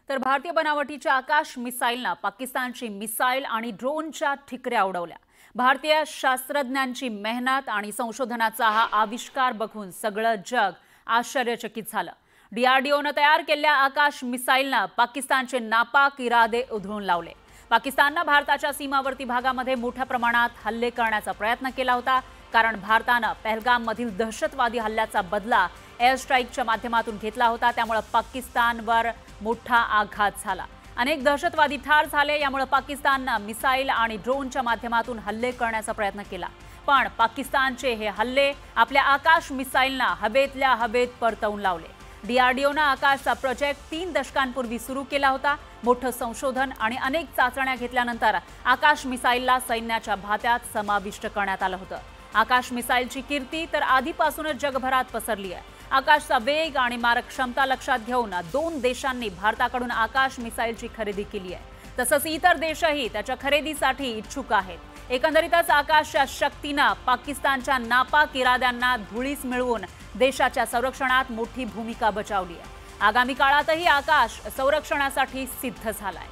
तर भारतीय बनावटीच्या आकाश मिसाईलने पाकिस्तानची मिसाईल आणि ड्रोनच्या ठिकऱ्या उडवल्या। भारतीय शास्त्रज्ञांची मेहनत आणि संशोधनाचा हा आविष्कार बघून सगळं जग आश्चर्यचकित झालं। डीआरडीओने तयार केलेल्या आकाश मिसाईलने पाकिस्तानचे नापाक इरादे उधळून लावले। पाकिस्तानने भारताच्या सीमावर्ती भागामध्ये मोठ्या प्रमाणात हल्ले करण्याचा प्रयत्न केला होता, कारण भारताने पहलगाममधील दहशतवादी हल्ल्याचा बदला एअर स्ट्राईकच्या माध्यमातून घेतला होता। त्यामुळे पाकिस्तानवर मोठा आघात झाला। अनेक दहशतवादी ठार झाले। यामुळे पाकिस्तानने मिसाईल आणि ड्रोनच्या माध्यमातून हल्ले करण्याचा प्रयत्न केला, पण पाकिस्तानचे हे हल्ले आपल्या आकाश मिसाईलने हवेतल्या हवेत परतवून लावले। डीआरडीओने आकाशचा प्रोजेक्ट 3 दशकांपूर्वी सुरू केला होता। मोठं संशोधन आणि अनेक चाचण्या घेतल्यानंतर आकाश मिसाईलला सैन्याच्या भात्यात समाविष्ट करण्यात आलं होतं। आकाश मिसाईलची कीर्ती तर आधीपासूनच जगभरात पसरली आहे। आकाशचा वेग आणि मारक क्षमता लक्षात घेऊन 2 देशांनी भारताकडून आकाश मिसाईलची खरेदी केली आहे। तसंच इतर देशही त्याच्या खरेदीसाठी इच्छुक आहेत। एकंदरीतच आकाशच्या शक्तीने पाकिस्तानच्या नापाक इराद्यांना धुळीस मिळवून देशाच्या संरक्षणात मोठी भूमिका बजावली आहे। आगामी काळातही आकाश संरक्षणासाठी सिद्ध झालाय।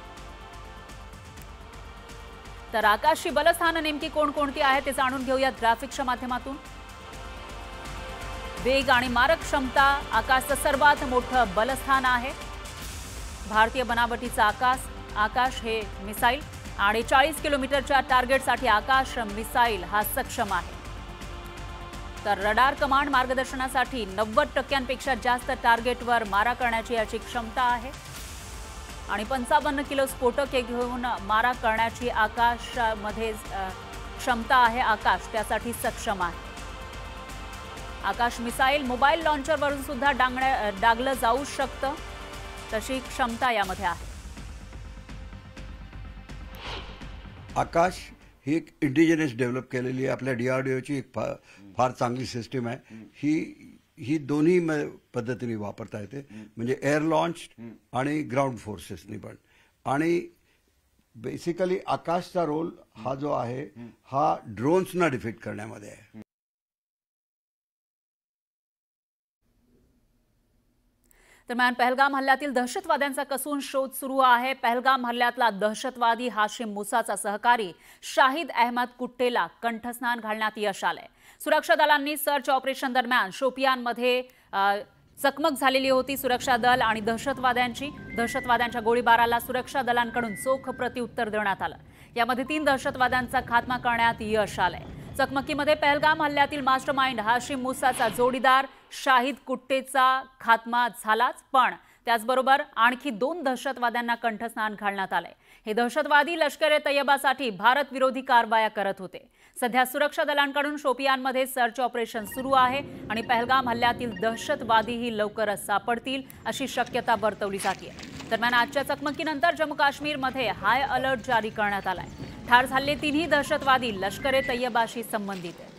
तर आकाशची बलस्थानं नेमकी कोणकोणती आहेत ते जाणून घेऊया ग्राफिक्सच्या माध्यमातून। वेग आणि मारक क्षमता आकाशचं सर्वात मोठं बलस्थान आहे। भारतीय बनावटीचा आकाश हे मिसाईल आणि 40 किलोमीटरच्या टार्गेटसाठी आकाश मिसाईल हा सक्षम आहे। तर रडार कमांड मार्गदर्शनासाठी 90% जास्त टार्गेटवर मारा करण्याची याची क्षमता आहे आणि 55 किलो स्फोटके घेऊन मारा करण्याची आकाशामध्ये क्षमता आहे। आकाश त्यासाठी सक्षम आहे। आकाश मिसाईल मोबाईल लॉन्चरवरून सुद्धा डागलं जाऊ शकतं, तशी क्षमता यामध्ये आहे। आकाश ही एक इंडिजिनस डेव्हलप केलेली आपल्या डीआरडीओची एक फार चांगली सिस्टीम आहे। ही दोन्ही पद्धतीने वापरता येते, म्हणजे एअर लॉन्च आणि ग्राउंड फोर्सेसनी पण। आणि बेसिकली आकाशचा रोल हा जो आहे हा ड्रोन्सना डिफीट करण्यामध्ये आहे। दरम्यान पहलगाम हल्ल्यातील दहशतवाद्यांचा कसून शोध सुरू आहे। पहलगाम हल्ल्यातला दहशतवादी हाशिम मुसाचा सहकारी शाहिद अहमद कुट्टेला कंठस्नान घालण्यात यश आलंय। सुरक्षा दलांनी सर्च ऑपरेशन दरम्यान शोपियानमध्ये चकमक झालेली होती। सुरक्षा दल आणि दहशतवाद्यांच्या गोळीबाराला सुरक्षा दलांकडून चोख प्रत्युत्तर देण्यात आलं। यामध्ये 3 दहशतवाद्यांचा खात्मा करण्यात यश आलंय। चकमकीमध्ये पहलगाम हल्ल्यातील मास्टरमाइंड हाशिम मुसाचा जोडीदार शाहिद कुट्टेचा खात्मा झालाच, पण त्याचबरोबर आणखी 2 दहशतवाद्यांना कंठस्नान घालण्यात आलंय। हे दहशतवादी लष्कर-ए-तैयबासाठी भारत विरोधी कारवाया करत होते। सध्या सुरक्षा दलांकडून शोपियानमध्ये सर्च ऑपरेशन सुरू आहे आणि पहलगाम हल्ल्यातील दहशतवादीही लवकरच सापडतील अशी शक्यता वर्तवली जाते। दरम्यान आजच्या चकमकीनंतर जम्मू काश्मीरमध्ये हाय अलर्ट जारी करण्यात आलाय। ठार झालेले 3ही दहशतवादी लष्कर-ए-तैयबाशी संबंधित आहेत।